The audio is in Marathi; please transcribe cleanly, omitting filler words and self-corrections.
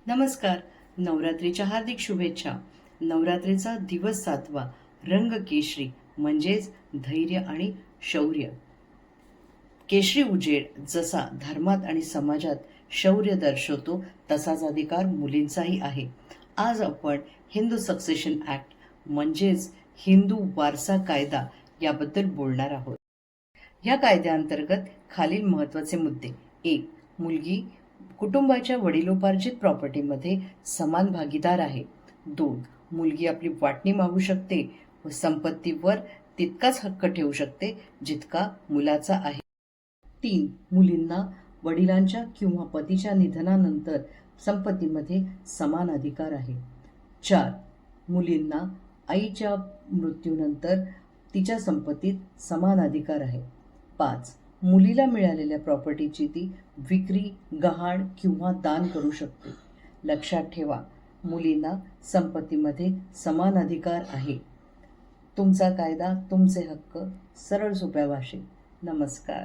नमस्कार. नवरात्रीच्या हार्दिक शुभेच्छा. नवरात्रीचा दिवस 7वा रंग केशरी म्हणजेच धैर्य आणि शौर्य. केशरी उजेड जसा धर्मात आणि समाजात शौर्य दर्शवतो तसाच अधिकार मुलींचाही आहे. आज आपण हिंदू सक्सेशन ॲक्ट म्हणजेच हिंदू वारसा कायदा याबद्दल बोलणार आहोत. या कायद्याअंतर्गत खालील महत्त्वाचे मुद्दे: 1. मुलगी कुटुंबाच्या वडिलोपार्जित प्रॉपर्टीमध्ये समान भागीदार आहे. 2. मुलगी आपली वाटणी मागू शकते व संपत्तीवर तितकाच हक्क ठेवू शकते जितका मुलाचा आहे. 3. मुलींना वडिलांच्या किंवा पतीच्या निधनानंतर संपत्तीमध्ये समान अधिकार आहे. 4. मुलींना आईच्या मृत्यूनंतर तिच्या संपत्तीत समान अधिकार आहे. 5. मुलीला मिळालेल्या प्रॉपर्टीची ती विक्री, गहाण किंवा दान करू शकते. लक्षात ठेवा, मुलींना संपत्तीमध्ये समान अधिकार आहे. तुमचा कायदा, तुमचे हक्क. सरळ सोप्या भाषेत. नमस्कार.